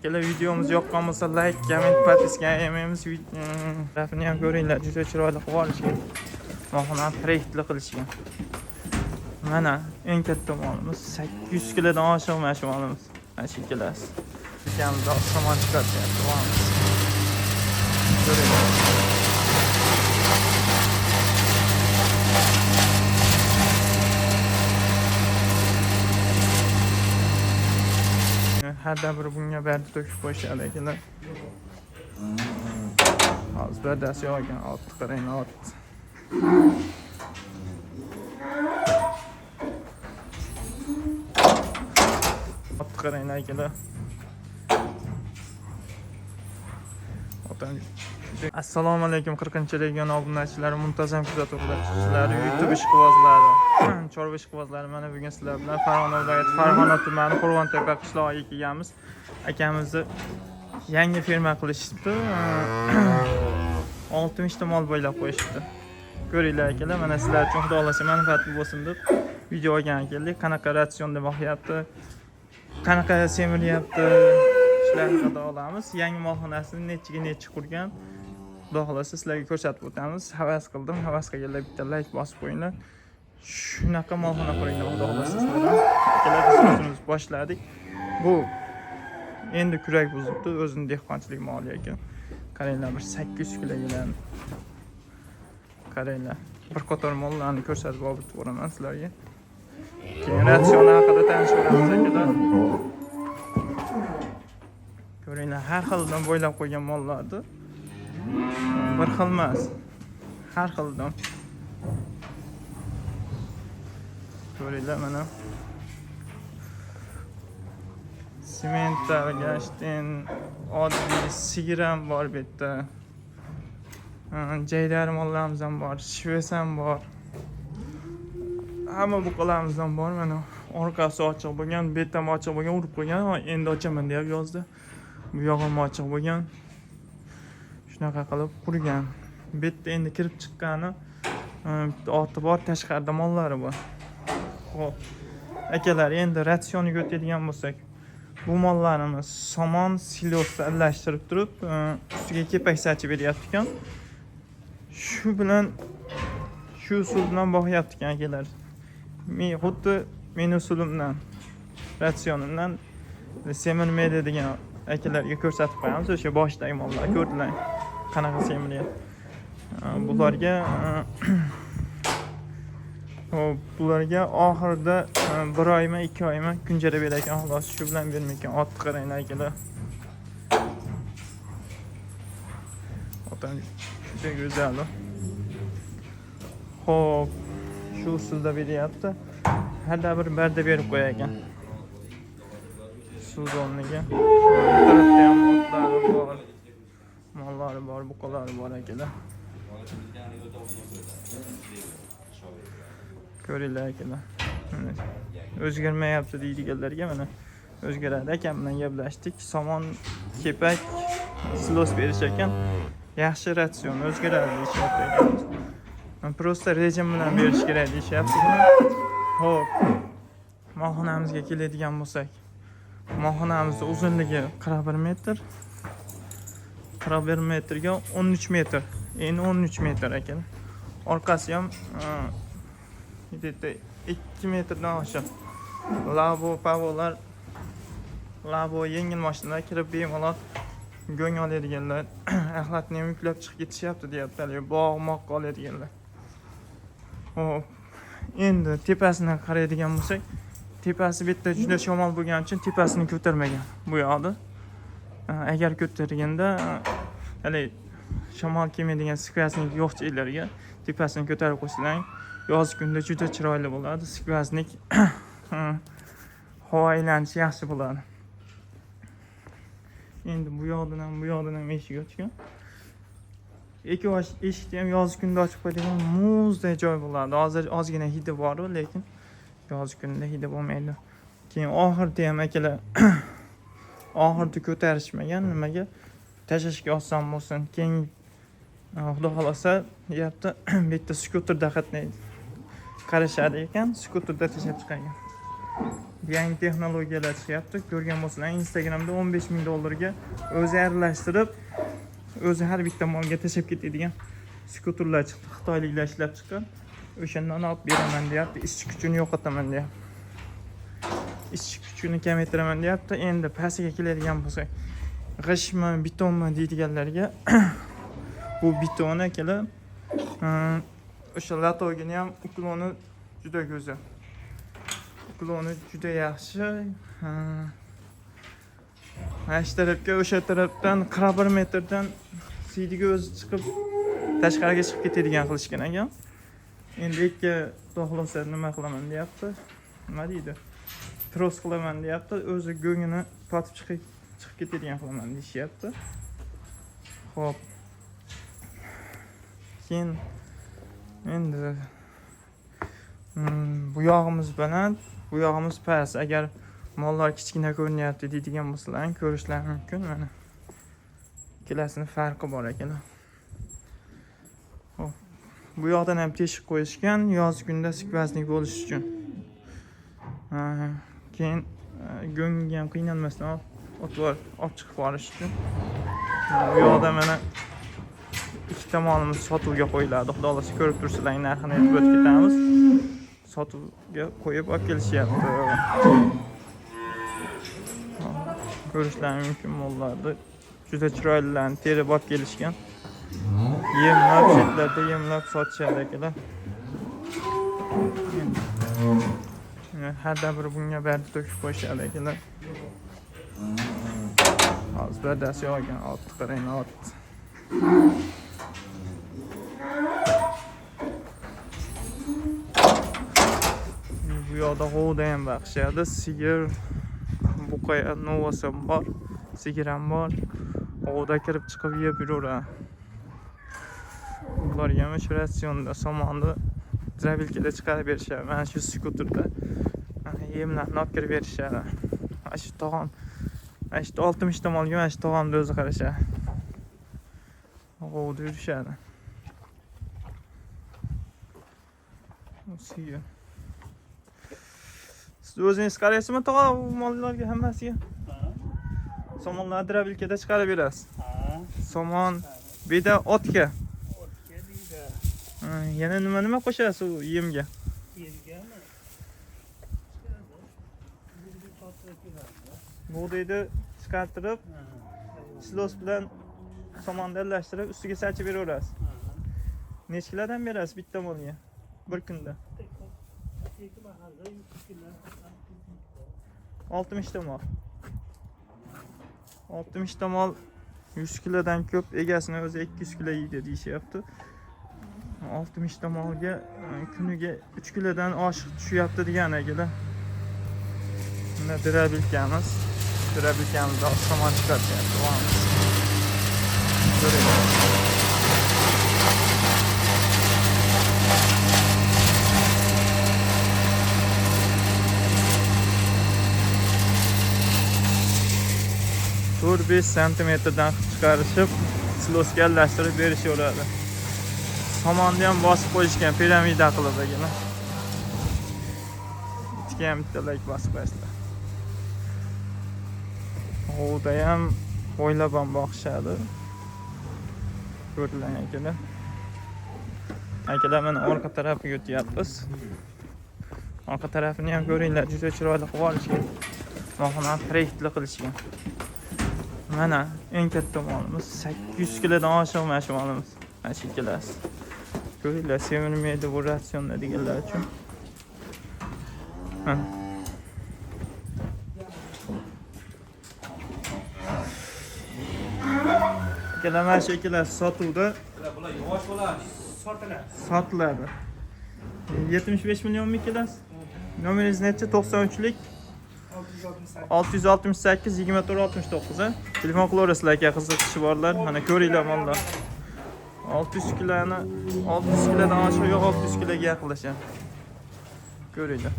akalar, videomiz yoqqan bo'lsa like, comment, podpiska yemaymiz. Rafini ham ko'ringlar, juda chiroyli qilib olishgan. Mohona proyektli qilishgan. Mana eng katta molimiz 800 kilodan oshiq mana molimiz. Mana shu ikkalasi. Ikamiz osmon chiqaryapti. Ko'ringlar. Hadda bir bunga berdi to'kib qo'yishadi akalar. Hozir berdasi yo'q ekan, otni qarang, ot. Otni qarang akalar. Assalomu alaykum 40-legion obunachilari, muntazam kuzatuvchilar, YouTube ishqibozlari, chorva ishqibozlari. Mana bugun sizlar bilan Farg'ona viloyati Farg'ona tumani Qo'rg'ontepa qishlog'iga kelganmiz. Akamizni yangi ferma qilishibdi. 60 ta mol bo'ylab qo'yishibdi. Ko'ringlar akalar, mana sizlar uchun xudo xolasa manfaatli bo'lsin deb video olgan keldik. Qanaqa ratsionda boqyapti, qanaqa semiryapti, shularni haqida olamiz. Yangi molxonasini necha qurgan, xudo xolasa sizlarga ko'rsatib o'tamiz. Havas qildim. Havas qilganlar bitta like bosib qo'yinglar. Shunaqa molxona quringlar, xudo xolasa sizlar. Akalar, biz o'zimiz boshladik. Bu endi kurak buzibdi, o'zining dehqonchilik moli ekan. Qaranglar, bir 800 kilogalarni. Qaranglar, bir qator mollarni ko'rsatib o'raman sizlarga. Keyin ratsion haqida tanishamiz akalar. Ko'ringlar, har xildan bo'ylab qo'ygan mollarni. Bir xil emas. Har xildan. Ko'ringlar, mana sementlar, gashtin, oddiy sigir ham bor bu yerda. Jaydar mollarimiz ham bor, shves ham bor. Hamma buqalarimiz ham bor. Mana orqasi ochiq bo'lgan, bu yerda ham ochiq bo'lgan, urib qo'ygan. Endi ochaman deb yozdi. Bu yog'im ochiq bo'lgan. Shunaqa qilib qurgan. Bu yerda endi kirib chiqqani oti bor, tashqarida mollari bor. Xo'p. Akalar, endi ratsioniga o'tadigan bo'lsak, bu mollarimiz somon silosda aralashtirib turib, ustiga kepak sachib beryapti ekan. Shu bilan shu usul bilan boqyapti ekan akalar. Xuddi meni usulimdan, ratsionimdan semirmaydi degan akalarga ko'rsatib qo'yamiz. O'sha boshdagi mollar ko'rdilar qanaqa semiryapti. Bularga oxirida 1 oymi 2 oymi kunjara berar ekan, xolos shu bilan bermaykan. Otni qaranglar akalar. Otam juda go'zal. Xo'p, shu usulda beryapti. Hadda bir barda berib qo'yar ekan. Suvdonniga. Tarafda ham otlari bor, mollari bor, buqalari bor akalar. Ko'ringlar akalar. O'zgarmayapti deydiganlarga mana o'zgaradi. Akam bilan gaplashdik. Somon, kepak, silos berish ekan. Yaxshi ratsion o'zgaradi deyapti akamiz. Prosta rejim bilan berish kerak deyapti. Xo'p. Molxonamizga keladigan bo'lsak, molxonamizning uzunligi 41 metr. 41 metrga 13 metr. Endi 13 metr ekan. Orqasi ham 2 metrdan oshiq. Labo, pavolar, labo yengil mashinalar kirib bemalol go'ng oladiganlar, axlatni ham yuklab chiqib ketishyapti deyaptilar. Bog'moqqa oladiganlar. Hop. Endi tepasini qaraydigan bo'lsak, tepasi bitta juda shamol bo'lgani uchun tepasini ko'tarmagan bu yoqda. Agar ko'targanda, hali shamol kelmaydigan skvasnik yo'qchilarga tepasini ko'tarib qo'ysalar, yoz kunda juda chiroyli bo'ladi. Skvasnik havo aylanishi yaxshi bo'ladi. Endi bu yoqdan ham eshik ochgan. Eshikni ham yoz kunda ochib qo'yadigan muzdek joy bo'ladi. Hozir ozgina hidi bor, lekin yoz kunda hidi bo'lmaydi. Keyin oxirida ham akalar oxirida ko'tarishmagan, nimaga tashashga oson bo'lsin. Keyin xudo xolasa deyapti, bu yerda skuterda qatnaydi. Qarashadi ekan, skuterda tashab chiqargan. yangi texnologiyalar chiqyapti. Ko'rgan bo'lsanglar, Instagramda $15,000 ga o'zi aralashtirib, o'zi har bitta molga tashab ketadigan skuterlar chiqdi. Xitoyliklar ishlab chiqqan. O'shandan olib beraman deyapti. Ishchi kuchini yo'qotaman deyapti. Ishchi kuchini kamaytiraman deyapti. Endi pastga keladigan bo'lsak, g'ishtmi, betonmi deydiganlarga bu beton akalar o'sha latogini ham ukloni juda go'zal. Ukloni juda yaxshi. Mana shu tarafga, o'sha tarafdan 41 metrdan siydiga o'zi chiqib tashqariga chiqib ketadigan qilishgan ekan. Endi ikki to'xlasa nima qilaman deyapti. Nima deydi? Tros qilaman deyapti. O'zi go'ngini tortib chiqib ketadigan qilaman deyapti. Xo'p. Keyin endi bu yog'imiz baland, bu yog'imiz past. Agar mollar kichkina ko'rinyapti deydigan bo'lsalar, ko'rishlar mumkin. Mana ikkalasining farqi bor ekan. Xo'p. Bu yoqdan ham teshik qo'yishgan, yoz kunda skvaznik bo'lish uchun. Keyin go'ngiga ham qiynalmasdan olib chiqib borish uchun. Bu yoqda mana ikkita molimiz sotuvga qo'yiladi. Xudo xolasa ko'rib tursalar, narxini aytib o'tib ketamiz. Sotuvga qo'yib olib kelishyapti. Ko'rishlar mumkin mollarni. Juda chiroylilarni terib olib kelishgan. Yemlab, chetlarda yemlab sotishadi akalar. Har bir bunga barcha to'kib qo'yishadi akalar. Hozir bardasi yo'g'an, otni qarang, ot. Bu yoqda g'ovda ham baqishadi. Sigir, buqa, novasi ham bor. Sigir ham bor. G'ovda kirib chiqib yeb yuraveradi. Ularga ham shu ratsionda somonni drabilkada chiqarib berishadi. Mana shu skuterda yemlarni olib kirib berishadi. Mana shu tog'am, mana shu 60 ta molga mana shu tog'amni o'zi qarashadi. G'ovda yurishadi. Sigir. Siz o'zingiz qaraysizmi tog'a mollarga hammasiga? Somonlarni drabilkada chiqarib berasiz. Somon, beda otga. Yana nima qo'shasiz u yemga? Yemgami? Bug'doyni chiqartirib, silos bilan somonni aralashtirib, ustiga sachib beraverasiz. Necha kilodan berasiz bitta molga bir kunda? 60 ta mol. 60 ta mol 100 kilodan ko'p, egasini o'zi 200 kilo yeydi deyishyapti. 60 ta molga kuniga 3 kilodan oshiq tushyapti degan ekanlar. Bunda drabilkamiz somon chiqaryapti. Tur 5 santimetrdan chiqarishib, silosga aralashtirib berishaveradi. Somonni ham bosib qo'yishgan, piramida qilib ekan. Itga ham bittalak bosib qo'yishlar. G'ovda ham o'ylab ham boqishadi. Ko'rdilar akalar. Akalar mana orqa tarafiga o'tyapmiz. Orqa tarafini ham ko'ringlar, juda chiroyli qilib olishgan. Mana proyektli qilishgan. Mana eng katta molimiz 800 kilodan oshiq mana shu molimiz. Mana shu ikkalasi. Ko'ringlar, semirmaydi bu ratsionda deganlar uchun. Akalar mana shu ikkalasi sotuvda. Bular yavash bo'ladi. Sotiladi. 75 millionmi ikkalasi? Nomeringiz necha? 93lik 668 24 69 ha. Telefon qilaverasizlar aka, qiziqishi borlar. Mana ko'ringlar mollar. 600 kilodan oshiq yo'q, 600 kiloga yaqinlashadi. Ko'ringlar.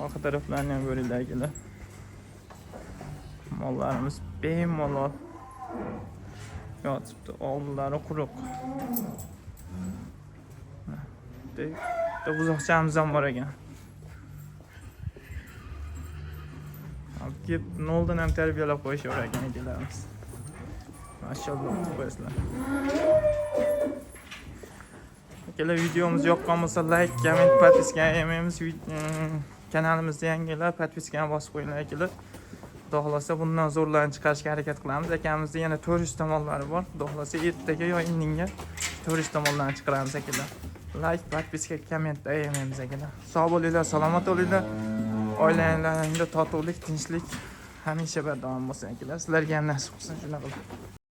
Orqa taraflarni ham ko'ringlar akalar. Mollarimiz bemalol yotibdi, oldinlari quruq. Buzoqchamiz ham bor ekan. Olib kelib noldan ham tarbiyalab qo'yishavergan akalarimiz. Mashalloh qo'yasizlar. Akalar videomiz yoqqan bo'lsa like, komment, podpiska yemaymiz. Kanalimizda yangilar podpiskani bosib qo'yinglar akalar. Xudo xolasa bundan zo'rlarni chiqarishga harakat qilamiz. Akamizda yana 400 tomonlari bor. Xudo xolasa ertaga yo indinga 400 tomonlarni chiqaramiz akalar. Like, podpiska, komment yemaymiz akalar. Sog' bo'linglar, salomat bo'linglar. Oilalaringizda totuvlik, tinchlik hamisha bardavom bo'lsin akalar. Sizlarga ham nasib qilsin shunaqa qilib.